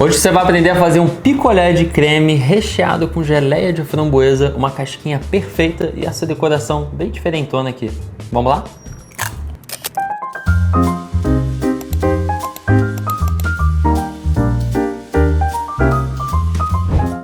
Hoje você vai aprender a fazer um picolé de creme recheado com geleia de framboesa, uma casquinha perfeita e essa decoração bem diferentona aqui. Vamos lá?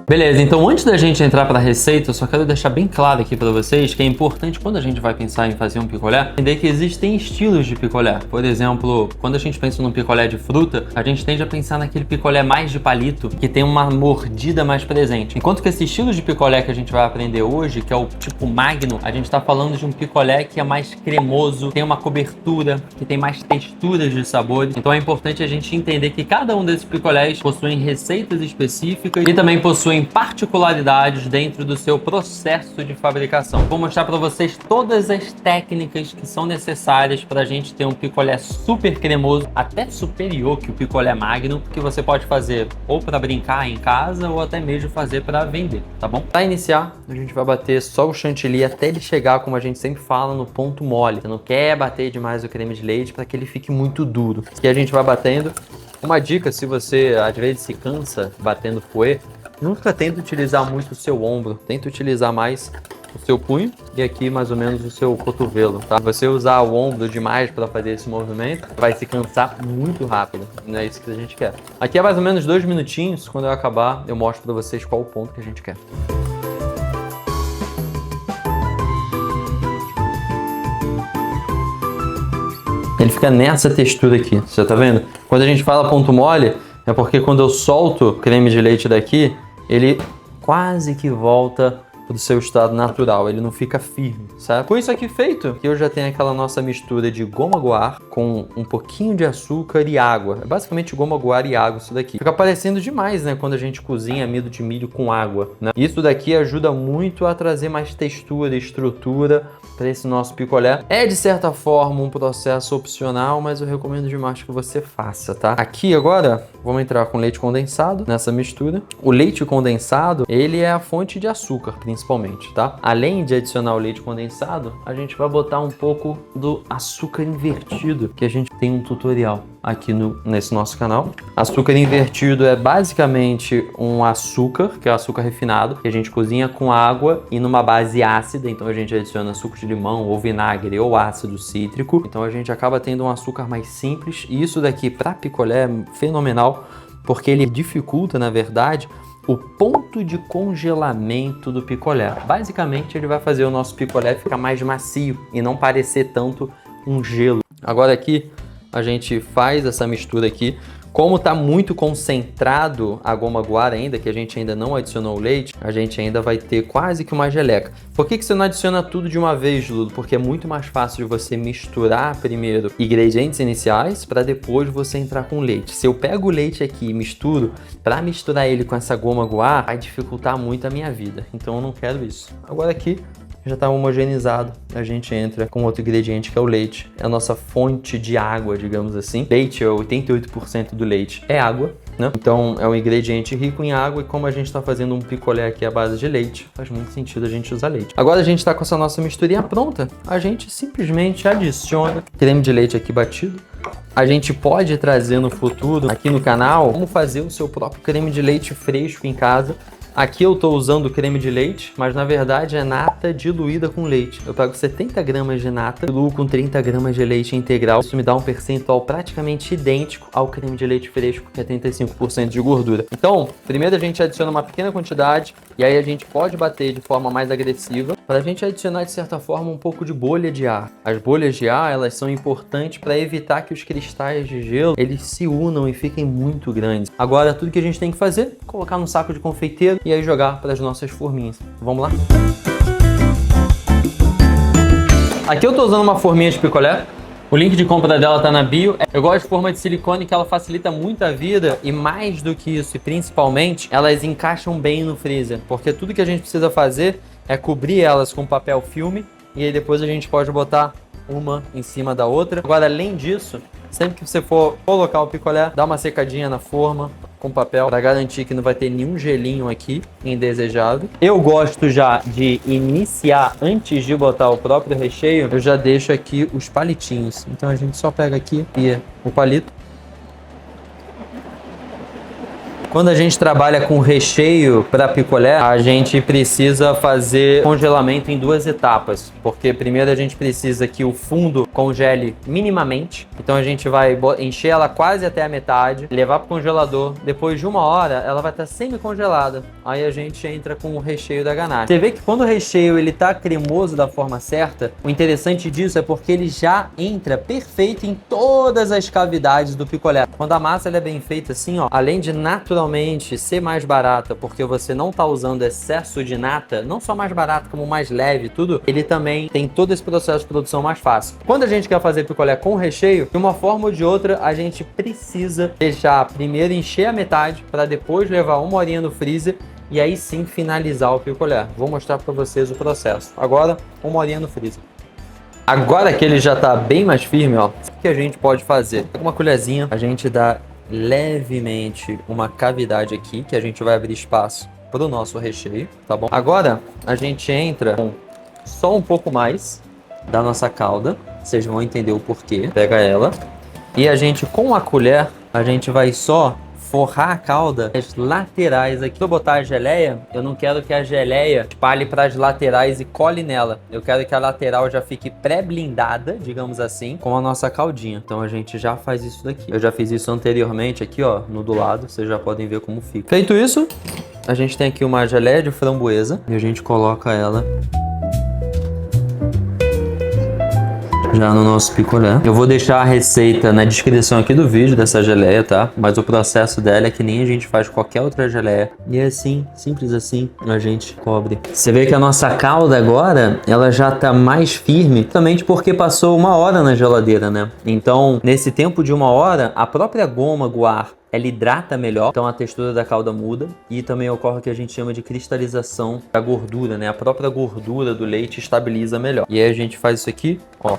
Beleza, então antes da gente entrar para a receita, eu só quero deixar bem claro aqui para vocês que é importante quando a gente vai pensar em fazer um picolé, entender que existem estilos de picolé. Por exemplo, quando a gente pensa num picolé de fruta, a gente tende a pensar naquele picolé mais de palito, que tem uma mordida mais presente. Enquanto que esse estilo de picolé que a gente vai aprender hoje, que é o tipo Magnum, a gente está falando de um picolé que é mais cremoso, tem uma cobertura, que tem mais texturas de sabores. Então é importante a gente entender que cada um desses picolés possuem receitas específicas e também possuem particularidades dentro do seu processo de fabricação. Vou mostrar para vocês todas as técnicas que são necessárias para a gente ter um picolé super cremoso, até superior que o picolé Magnum, que você pode fazer ou para brincar em casa ou até mesmo fazer para vender, tá bom? Para iniciar, a gente vai bater só o chantilly até ele chegar, como a gente sempre fala, no ponto mole. Você não quer bater demais o creme de leite para que ele fique muito duro. Aqui a gente vai batendo. Uma dica, se você às vezes se cansa batendo fouet, nunca tenta utilizar muito o seu ombro, tenta utilizar mais o seu punho e aqui mais ou menos o seu cotovelo, tá? Você usar o ombro demais para fazer esse movimento, vai se cansar muito rápido, não é isso que a gente quer. Aqui é mais ou menos 2 minutinhos, quando eu acabar eu mostro para vocês qual o ponto que a gente quer. Ele fica nessa textura aqui, você tá vendo? Quando a gente fala ponto mole, é porque quando eu solto o creme de leite daqui, ele quase que volta para o seu estado natural, ele não fica firme, certo? Com isso aqui feito, eu já tenho aquela nossa mistura de goma guar com um pouquinho de açúcar e água. É basicamente goma guar e água isso daqui. Fica parecendo demais, né, quando a gente cozinha amido de milho com água, né? Isso daqui ajuda muito a trazer mais textura e estrutura para esse nosso picolé. É de certa forma um processo opcional, mas eu recomendo demais que você faça, tá? Aqui agora, vamos entrar com leite condensado nessa mistura. O leite condensado, ele é a fonte de açúcar, principalmente, tá? Além de adicionar o leite condensado, a gente vai botar um pouco do açúcar invertido, que a gente tem um tutorial aqui nesse nosso canal. Açúcar invertido é basicamente um açúcar, que é açúcar refinado, que a gente cozinha com água e numa base ácida, então a gente adiciona suco de limão ou vinagre ou ácido cítrico, então a gente acaba tendo um açúcar mais simples, e isso daqui para picolé é fenomenal, porque ele dificulta, na verdade, o ponto de congelamento do picolé. Basicamente, ele vai fazer o nosso picolé ficar mais macio e não parecer tanto um gelo. Agora aqui, a gente faz essa mistura aqui. Como está muito concentrado a goma guar ainda, que a gente ainda não adicionou o leite, a gente ainda vai ter quase que uma geleca. Por que você não adiciona tudo de uma vez, Ludo? Porque é muito mais fácil de você misturar primeiro ingredientes iniciais para depois você entrar com leite. Se eu pego o leite aqui e misturo, para misturar ele com essa goma guar, vai dificultar muito a minha vida. Então eu não quero isso. Agora aqui já está homogeneizado, a gente entra com outro ingrediente que é o leite. É a nossa fonte de água, digamos assim. Leite, 88% do leite é água, né? Então é um ingrediente rico em água, e como a gente está fazendo um picolé aqui à base de leite, faz muito sentido a gente usar leite. Agora a gente está com essa nossa misturinha pronta, a gente simplesmente adiciona creme de leite aqui batido. A gente pode trazer no futuro aqui no canal como fazer o seu próprio creme de leite fresco em casa. Aqui eu estou usando creme de leite, mas na verdade é nata diluída com leite. Eu pego 70 gramas de nata, diluo com 30 gramas de leite integral. Isso me dá um percentual praticamente idêntico ao creme de leite fresco, que é 35% de gordura. Então, primeiro a gente adiciona uma pequena quantidade, e aí a gente pode bater de forma mais agressiva, para a gente adicionar de certa forma um pouco de bolha de ar. As bolhas de ar, elas são importantes para evitar que os cristais de gelo, eles se unam e fiquem muito grandes. Agora, tudo que a gente tem que fazer é colocar num saco de confeiteiro e aí jogar para as nossas forminhas. Vamos lá? Aqui eu estou usando uma forminha de picolé. O link de compra dela tá na bio. Eu gosto de forma de silicone, que ela facilita muito a vida, e mais do que isso, e principalmente, elas encaixam bem no freezer, porque tudo que a gente precisa fazer é cobrir elas com papel filme, e aí depois a gente pode botar uma em cima da outra. Agora, além disso, sempre que você for colocar o picolé, dá uma secadinha na forma com papel para garantir que não vai ter nenhum gelinho aqui indesejado. Eu gosto já de iniciar, antes de botar o próprio recheio, eu já deixo aqui os palitinhos. Então a gente só pega aqui e o palito Quando a gente trabalha com recheio para picolé, a gente precisa fazer congelamento em 2 etapas, porque primeiro a gente precisa que o fundo congele minimamente, então a gente vai encher ela quase até a metade, levar para o congelador, depois de 1 hora ela vai estar semi-congelada, aí a gente entra com o recheio da ganache. Você vê que quando o recheio ele tá cremoso da forma certa, o interessante disso é porque ele já entra perfeito em todas as cavidades do picolé. Quando a massa ela é bem feita assim, ó, além de naturalmente ser mais barata, porque você não tá usando excesso de nata, não só mais barato, como mais leve, tudo, ele também tem todo esse processo de produção mais fácil. Quando a gente quer fazer picolé com recheio, de uma forma ou de outra, a gente precisa deixar primeiro encher a metade, para depois levar 1 horinha no freezer, e aí sim finalizar o picolé. Vou mostrar para vocês o processo. Agora, 1 horinha no freezer. Agora que ele já tá bem mais firme, ó, o que a gente pode fazer? Com uma colherzinha, a gente dá levemente uma cavidade aqui, que a gente vai abrir espaço para o nosso recheio, tá bom? Agora, a gente entra com só um pouco mais da nossa calda, vocês vão entender o porquê. Pega ela e a gente, com a colher, a gente vai só forrar a calda as laterais aqui. Se eu botar a geleia, eu não quero que a geleia espalhe para as laterais e cole nela. Eu quero que a lateral já fique pré-blindada, digamos assim, com a nossa caldinha. Então a gente já faz isso daqui. Eu já fiz isso anteriormente aqui, ó, no do lado. Vocês já podem ver como fica. Feito isso, a gente tem aqui uma geleia de framboesa e a gente coloca ela já no nosso picolé. Eu vou deixar a receita na descrição aqui do vídeo dessa geleia, tá? Mas o processo dela é que nem a gente faz qualquer outra geleia. E é assim, simples assim, a gente cobre. Você vê que a nossa calda agora, ela já tá mais firme, justamente porque passou 1 hora na geladeira, né? Então, nesse tempo de 1 hora, a própria goma guar ela hidrata melhor, então a textura da calda muda e também ocorre o que a gente chama de cristalização da gordura, né? A própria gordura do leite estabiliza melhor. E aí a gente faz isso aqui, ó,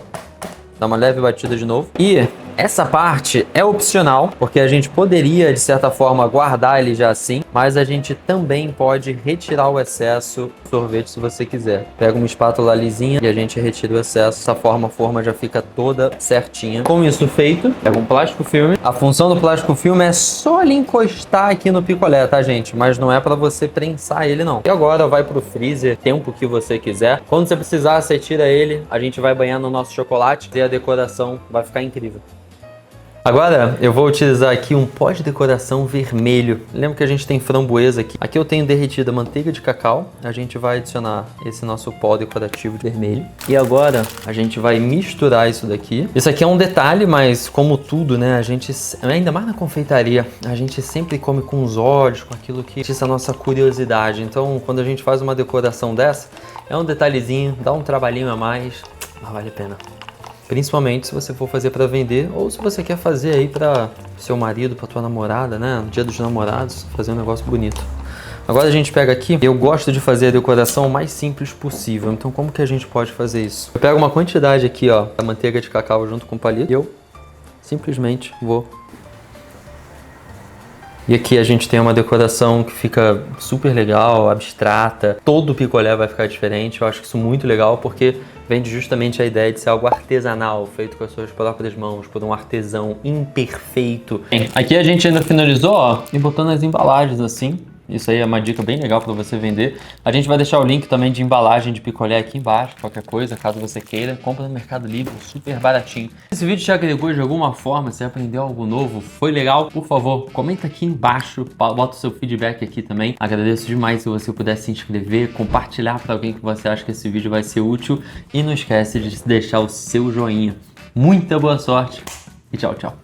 dá uma leve batida de novo. E essa parte é opcional, porque a gente poderia, de certa forma, guardar ele já assim, mas a gente também pode retirar o excesso do sorvete se você quiser. Pega uma espátula lisinha e a gente retira o excesso. Dessa forma, a forma já fica toda certinha. Com isso feito, pega um plástico filme. A função do plástico filme é só ele encostar aqui no picolé, tá, gente? Mas não é para você prensar ele, não. E agora vai pro freezer, tempo que você quiser. Quando você precisar, você tira ele, a gente vai banhar no nosso chocolate e a decoração vai ficar incrível. Agora eu vou utilizar aqui um pó de decoração vermelho. Lembra que a gente tem framboesa aqui? Aqui eu tenho derretida manteiga de cacau. A gente vai adicionar esse nosso pó decorativo de vermelho. E agora a gente vai misturar isso daqui. Isso aqui é um detalhe, mas como tudo, né? A gente, ainda mais na confeitaria, a gente sempre come com os olhos, com aquilo que atiça a nossa curiosidade. Então, quando a gente faz uma decoração dessa, é um detalhezinho, dá um trabalhinho a mais, mas vale a pena. Principalmente se você for fazer para vender ou se você quer fazer aí para seu marido, para tua namorada, né? No dia dos namorados, fazer um negócio bonito. Agora a gente pega aqui, eu gosto de fazer a decoração o mais simples possível. Então como que a gente pode fazer isso? Eu pego uma quantidade aqui, ó, da manteiga de cacau junto com o palito e eu simplesmente vou. E aqui a gente tem uma decoração que fica super legal, abstrata. Todo o picolé vai ficar diferente. Eu acho isso muito legal porque vem justamente a ideia de ser algo artesanal, feito com as suas próprias mãos, por um artesão imperfeito. Bem, aqui a gente ainda finalizou, ó, e botando as embalagens assim. Isso aí é uma dica bem legal para você vender. A gente vai deixar o link também de embalagem de picolé aqui embaixo, qualquer coisa, caso você queira. Compra no Mercado Livre, super baratinho. Se esse vídeo te agregou de alguma forma, você aprendeu algo novo, foi legal, por favor, comenta aqui embaixo, bota o seu feedback aqui também. Agradeço demais se você puder se inscrever, compartilhar para alguém que você acha que esse vídeo vai ser útil e não esquece de deixar o seu joinha. Muita boa sorte e tchau, tchau.